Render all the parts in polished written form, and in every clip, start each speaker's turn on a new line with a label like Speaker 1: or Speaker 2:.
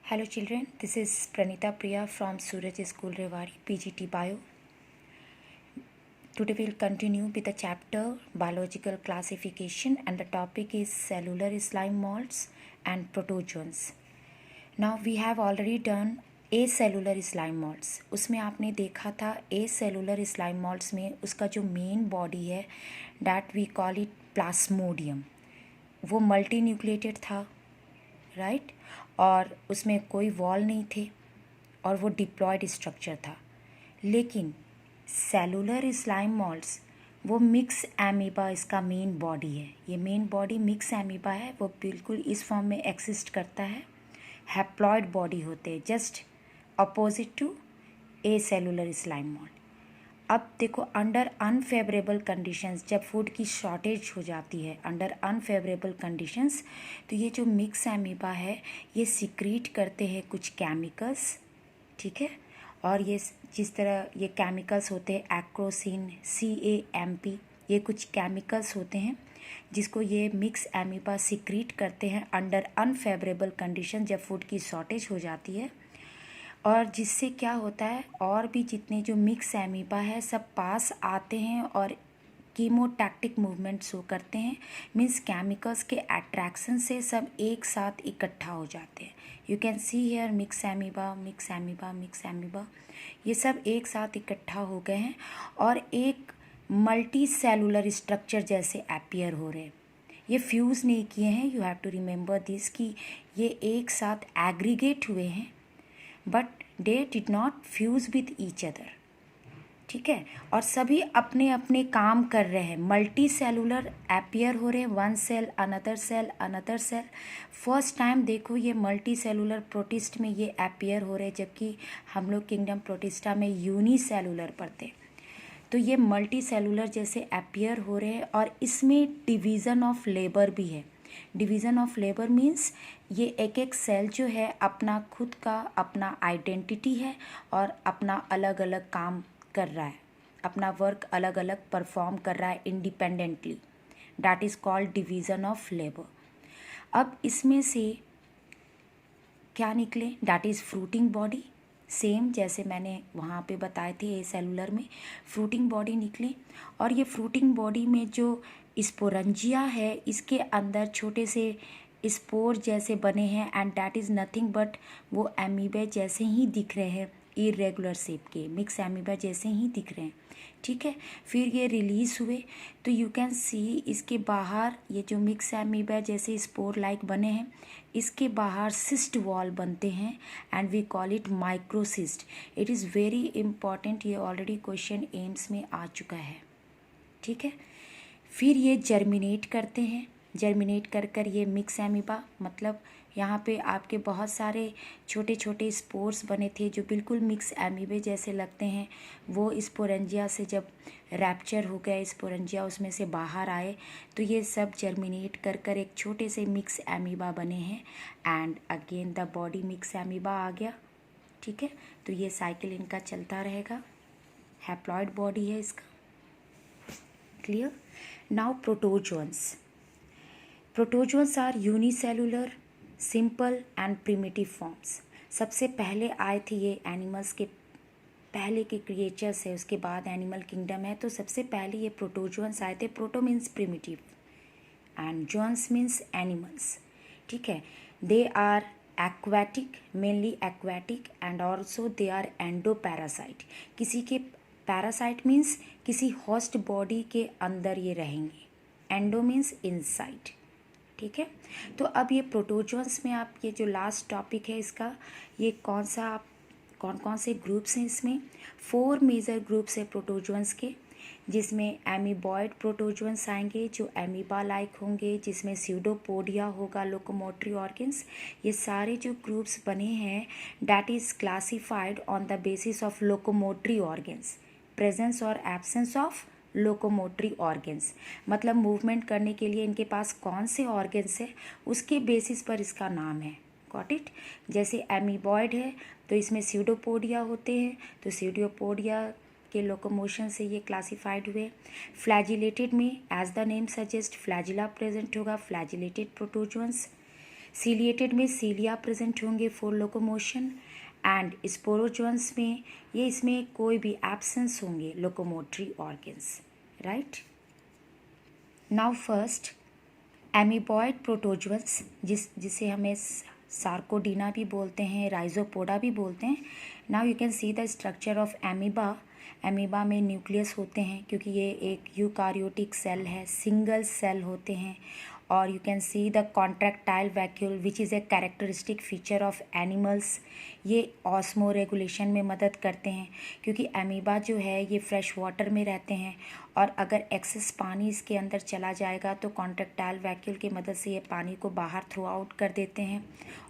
Speaker 1: Hello children, this is Pranita Priya from Suraj School Rewari, PGT Bio. Today we'll continue with the chapter Biological Classification and the topic is Cellular Slime Molds and Protozoans. Now we have already done acellular slime molds. उसमें आपने देखा था acellular slime molds में उसका जो main body है that we call it plasmodium, वो multi nucleated था राइट और उसमें कोई वॉल नहीं थे और वो डिप्लॉयड स्ट्रक्चर था। लेकिन सेलुलर स्लाइम मॉल्ड्स वो मिक्स एमीबा इसका मेन बॉडी है। ये मेन बॉडी मिक्स एमीबा है, वो बिल्कुल इस फॉर्म में एक्सिस्ट करता है। हैप्लॉयड बॉडी होते हैं, just opposite to acellular slime mould. अब देखो अंडर अनफेवरेबल कंडीशंस, जब फूड की शॉर्टेज हो जाती है अंडर अनफेवरेबल कंडीशंस, तो ये जो मिक्स एमीबा है ये सीक्रेट करते हैं कुछ केमिकल्स, ठीक है। और ये जिस तरह ये केमिकल्स होते हैं एक्रोसिन, CAMP, ये कुछ केमिकल्स होते हैं जिसको ये मिक्स एमीबा सीक्रेट करते हैं अंडर अनफेवरेबल कंडीशन जब फूड की शॉर्टेज हो जाती है। और जिससे क्या होता है, और भी जितने जो मिक्स एमीबा है सब पास आते हैं और कीमोटैक्टिक मूवमेंट शो करते हैं। मीन्स केमिकल्स के अट्रैक्शन से सब एक साथ इकट्ठा हो जाते हैं। You can see here mix amoeba, mix amoeba, mix amoeba, ये सब एक साथ इकट्ठा हो गए हैं और एक मल्टी सेलुलर स्ट्रक्चर जैसे अपीयर हो रहे हैं। ये फ्यूज़ नहीं किए हैं, you have to remember this कि ये एक साथ एग्रीगेट हुए हैं but they did not fuse with each other, ठीक है। और सभी अपने अपने काम कर रहे हैं, मल्टी सेलुलर अपीयर हो रहे हैं, one cell another cell another cell. First time देखो ये मल्टी सेलुलर प्रोटिस्ट में ये अपीयर हो रहे हैं, जबकि हम लोग किंगडम प्रोटिस्टा में यूनिसेलुलर पढ़ते। तो ये मल्टी सेलुलर जैसे अपीयर हो रहे हैं और इसमें डिवीज़न ऑफ लेबर भी है। डिवीज़न ऑफ लेबर मीन्स ये एक एक सेल जो है अपना खुद का अपना आइडेंटिटी है और अपना अलग अलग काम कर रहा है, अपना वर्क अलग अलग परफॉर्म कर रहा है independently. That is called division of labour. अब इसमें से क्या निकले, that is fruiting body. Same जैसे मैंने वहाँ पे बताए थे ए सेलुलर में फ्रूटिंग बॉडी निकले। और ये फ्रूटिंग बॉडी में जो स्पोरेंजिया है इसके अंदर छोटे से स्पोर जैसे बने हैं and that is nothing but वो एमीबे जैसे ही दिख रहे हैं, इरेगुलर शेप के मिक्स एमीबा जैसे ही दिख रहे हैं, ठीक है। फिर ये रिलीज़ हुए तो यू कैन सी इसके बाहर ये जो मिक्स एमीबा जैसे स्पोर लाइक बने हैं इसके बाहर सिस्ट वॉल बनते हैं and we call it microcyst. It is very important, ये ऑलरेडी क्वेश्चन एम्स में आ चुका है, ठीक है। फिर ये जर्मिनेट करते हैं, जर्मिनेट कर कर ये मिक्स एमीबा, मतलब यहाँ पे आपके बहुत सारे छोटे छोटे स्पोर्स बने थे जो बिल्कुल मिक्स एमीबे जैसे लगते हैं। वो स्पोरेंजिया से जब रैप्चर हो गया, स्पोरेंजिया उसमें से बाहर आए तो ये सब जर्मिनेट कर कर एक छोटे से मिक्स एमीबा बने हैं and again the body myxamoeba आ गया, ठीक है। तो ये साइकिल इनका चलता रहेगा, हैप्लॉयड बॉडी है इसका, clear. Now protozoans. Protozoans are unicellular, simple and primitive forms. सबसे पहले आए थे ये एनिमल्स के पहले के क्रिएचर्स है, उसके बाद एनिमल किंगडम है। तो सबसे पहले ये प्रोटोजोन्स आए थे। Proto means primitive and zoans means animals, ठीक है। They are aquatic, mainly aquatic and also they are endoparasite. किसी के पैरासाइट मीन्स किसी होस्ट बॉडी के अंदर ये रहेंगे, एंडो मीन्स इनसाइड, ठीक है। तो अब ये प्रोटोजोन्स में आप ये जो लास्ट टॉपिक है इसका, ये कौन कौन से ग्रुप्स हैं इसमें, 4 मेजर ग्रुप्स है प्रोटोजोन्स के, जिसमें एमीबॉयड प्रोटोजोन्स आएंगे जो एमीबा लाइक होंगे, जिसमें स्यूडोपोडिया होगा, लोकोमोटरी ऑर्गन्स। ये सारे जो ग्रुप्स बने हैं that is classified on the basis of locomotory organs, presence और एब्सेंस ऑफ लोकोमोटरी ऑर्गन्स। मतलब मूवमेंट करने के लिए इनके पास कौन से ऑर्गन्स है उसके बेसिस पर इसका नाम है, गॉट इट। जैसे एमीबॉयड है तो इसमें स्यूडोपोडिया होते हैं, तो स्यूडोपोडिया के लोकोमोशन से ये क्लासिफाइड हुए। फ्लैजिलेटेड में as the name suggest flagella present होगा, फ्लैजिलेटेड प्रोटोजोन्स। सीलिएटेड में सीलिया प्रेजेंट होंगे फॉर लोकोमोशन, एंड स्पोरोजोन्स में ये इसमें कोई भी एब्सेंस होंगे locomotory organs, right. Now first amoeboid protozoans, जिसे हमें सार्कोडीना भी बोलते हैं, राइजोपोडा भी बोलते हैं। Now you can see the structure of amoeba. Amoeba में न्यूक्लियस होते हैं क्योंकि ये एक यूकारियोटिक सेल है, सिंगल सेल होते हैं। और you can see the contractile vacuole which is a characteristic feature of animals. ये ऑस्मो रेगुलेशन में मदद करते हैं क्योंकि एमीबा जो है ये फ्रेश वाटर में रहते हैं, और अगर एक्सेस पानी इसके अंदर चला जाएगा तो कॉन्ट्रैक्टाइल वैक्यूल की मदद से ये पानी को बाहर थ्रो आउट कर देते हैं,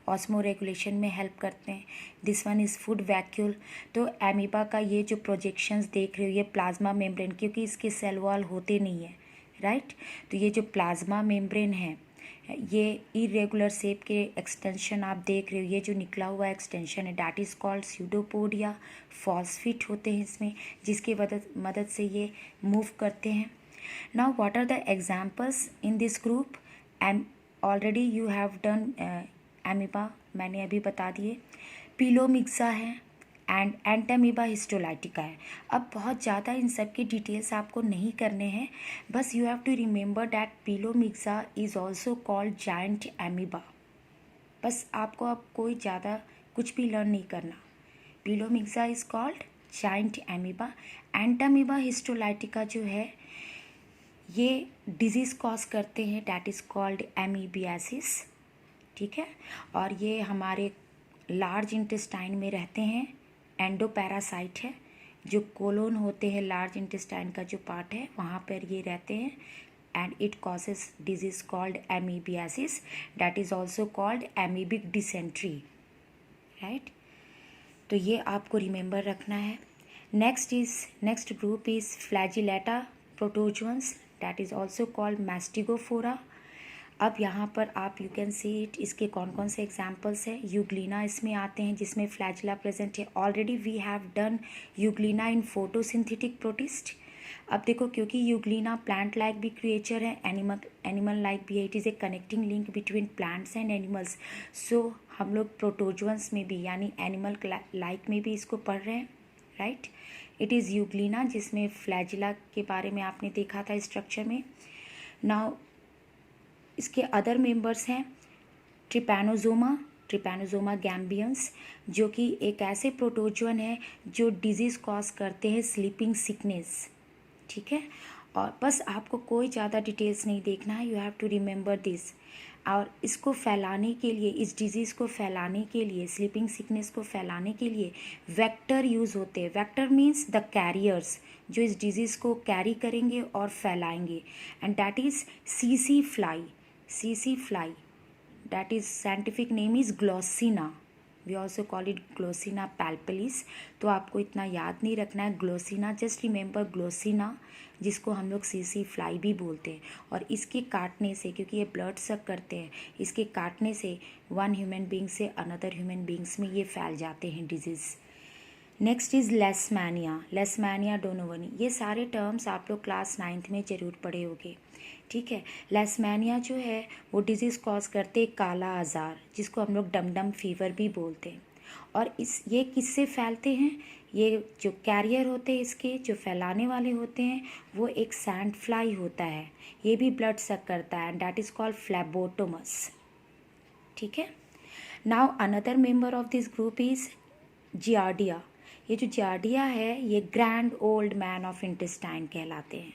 Speaker 1: ऑस्मो रेगुलेशन में हेल्प करते हैं। This one is food vacuole. तो एमीबा का ये जो प्रोजेक्शंस देख रहे हो ये प्लाज्मा मेम्ब्रेन, क्योंकि इसके सेल वॉल होते नहीं है, राइट। तो ये जो प्लाज्मा मेम्ब्रेन है ये इरेगुलर शेप के एक्सटेंशन आप देख रहे हो, ये जो निकला हुआ एक्सटेंशन है डैट इज़ कॉल्ड स्यूडोपोड या फॉस्फेट होते हैं इसमें, जिसकी मदद से ये मूव करते हैं। Now what are the examples in this group? Already you have done amoeba, मैंने अभी बता दिए। पिलोमिक्सा है एंड एंटामीबा हिस्टोलाइटिका है। अब बहुत ज़्यादा इन सब की डिटेल्स आपको नहीं करने हैं, बस you have to remember that Pelomyxa is also called giant amoeba. बस आपको अब कोई ज़्यादा कुछ भी लर्न नहीं करना। Pelomyxa is called giant amoeba. Entamoeba histolytica जो है ये डिजीज़ कॉज करते हैं, डैट इज़ कॉल्ड एमीबियासिस, ठीक है। और ये हमारे लार्ज इंटेस्टाइन में रहते हैं, एंडोपैरासाइट है। जो कोलोन होते हैं लार्ज इंटेस्टाइन का जो पार्ट है वहाँ पर ये रहते हैं, and it causes disease called amoebiasis, that is also called amoebic dysentery, right. तो ये आपको रिमेंबर रखना है। Next group is Flagellata protozoans, that is also called Mastigophora. अब यहाँ पर आप यू कैन सी इट, इसके कौन कौन से एग्जाम्पल्स हैं। यूग्लिना इसमें आते हैं जिसमें फ्लैजिला प्रेजेंट है। Already we have done Euglena in photosynthetic protist. अब देखो, क्योंकि यूग्लिना प्लांट लाइक भी क्रिएचर है, एनिमल लाइक भी है, it is a connecting link between plants and animals. So हम लोग प्रोटोजोन्स में भी यानी एनिमल लाइक में भी इसको पढ़ रहे हैं, राइट। इट इज़ यूग्लिना जिसमें फ्लैजिला के बारे में आपने देखा था स्ट्रक्चर में। नाउ इसके अदर मेंबर्स हैं ट्रिपैनोजोमा गैम्बियंस, जो कि एक ऐसे प्रोटोजोन है जो डिजीज़ कॉज करते हैं स्लीपिंग सिकनेस, ठीक है। और बस आपको कोई ज़्यादा डिटेल्स नहीं देखना है, you have to remember this. और इसको फैलाने के लिए, इस डिज़ीज़ को फैलाने के लिए, स्लीपिंग सिकनेस को फैलाने के लिए वेक्टर यूज़ होते हैं। वेक्टर मीन्स द कैरियर्स, जो इस डिज़ीज़ को कैरी करेंगे और फैलाएंगे, एंड दैट इज़ सीसी fly, that is scientific name is Glossina, we also call it Glossina palpalis। तो आपको इतना याद नहीं रखना है Glossina, just remember Glossina, जिसको हम लोग सीसी फ्लाई भी बोलते हैं। और इसके काटने से, क्योंकि ये ब्लड सक करते हैं, इसके काटने से वन ह्यूमन बींग से अनदर ह्यूमन बींग्स में ये फैल जाते हैं disease. Next is Leishmania donovani. ये सारे टर्म्स आप लोग क्लास 9th में ज़रूर पढ़े होंगे, ठीक है। लेसमैनिया जो है वो डिजीज़ कॉज करते काला आज़ार, जिसको हम लोग डमडम फीवर भी बोलते हैं। और ये किससे फैलते हैं? ये जो कैरियर होते हैं इसके, जो फैलाने वाले होते हैं, वो एक सैंड फ्लाई होता है, ये भी ब्लड सक करता है, एंड दैट इज़ कॉल्ड फ्लैबोटोमस, ठीक है। Now another member of this group is giardia. ये जो जियार्डिया है ये grand old man of intestine कहलाते हैं,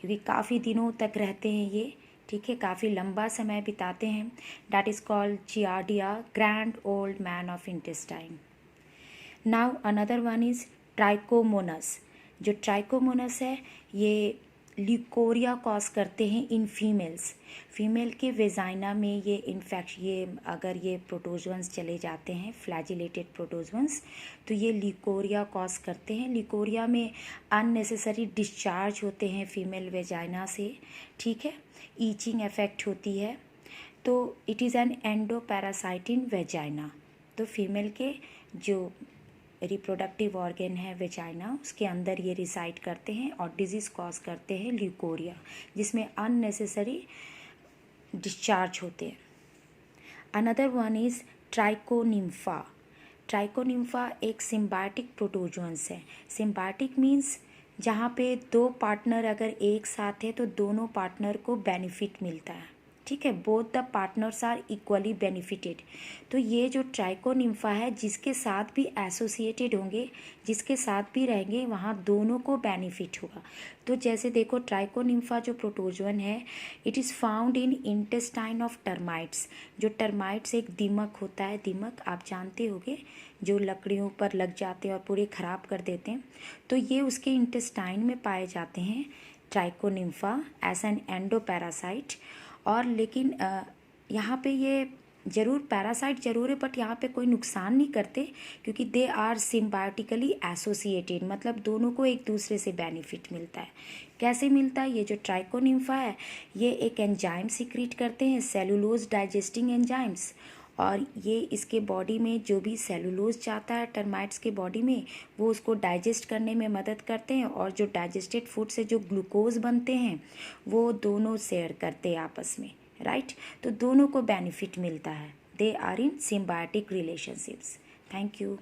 Speaker 1: क्योंकि काफ़ी दिनों तक रहते हैं ये, ठीक है, काफ़ी लंबा समय बिताते हैं। That is called giardia, grand old man of intestine. Now another one is trichomonas. जो ट्राइकोमोनस है ये ल्यूकोरिया कॉज करते हैं इन फीमेल के वेजाइना में ये अगर ये प्रोटोजोन्स चले जाते हैं, फ्लैजिलेटेड प्रोटोजोन्स, तो ये ल्यूकोरिया कॉज करते हैं। ल्यूकोरिया में अननेसेसरी डिस्चार्ज होते हैं फीमेल वेजाइना से, ठीक है, ईचिंग इफेक्ट होती है। तो it is an endoparasite in vagina. तो फीमेल के जो रिप्रोडक्टिव ऑर्गन है वेजाइना, उसके अंदर ये रिसाइड करते हैं और डिजीज़ कॉज करते हैं ल्यूकोरिया, जिसमें अननेसेसरी डिस्चार्ज होते हैं। Another one is Trichonympha. Trichonympha एक सिम्बायोटिक प्रोटोजोन्स है। सिम्बायोटिक मीन्स जहाँ पे दो पार्टनर अगर एक साथ है तो दोनों पार्टनर को बेनिफिट मिलता है, ठीक है, both the partners are equally benefited. तो ये जो ट्राइकोनिम्फा है जिसके साथ भी एसोसिएटेड होंगे, जिसके साथ भी रहेंगे, वहाँ दोनों को बेनिफिट होगा। तो जैसे देखो ट्राइकोनिम्फा जो प्रोटोजोन है, it is found in intestine of termites. जो टर्माइट्स एक दीमक होता है, दीमक आप जानते होगे, जो लकड़ियों पर लग जाते हैं और पूरे ख़राब कर देते हैं, तो ये उसके इंटेस्टाइन में पाए जाते हैं ट्राइकोनिम्फा एज एन एंडोपैरासाइट। और लेकिन यहाँ पे ये ज़रूर पैरासाइट ज़रूर है, बट यहाँ पे कोई नुकसान नहीं करते क्योंकि दे आर सिम्बायोटिकली एसोसिएटेड, मतलब दोनों को एक दूसरे से बेनिफिट मिलता है। कैसे मिलता है? ये जो ट्राइकोनिम्फा है ये एक एंजाइम सीक्रेट करते हैं, सेलुलोज डाइजेस्टिंग एंजाइम्स, और ये इसके बॉडी में जो भी सेलुलोज जाता है टर्माइट्स के बॉडी में, वो उसको डाइजेस्ट करने में मदद करते हैं, और जो डाइजेस्टेड फूड से जो ग्लूकोज बनते हैं वो दोनों शेयर करते हैं आपस में, राइट। तो दोनों को बेनिफिट मिलता है, they are in symbiotic relationships. Thank you.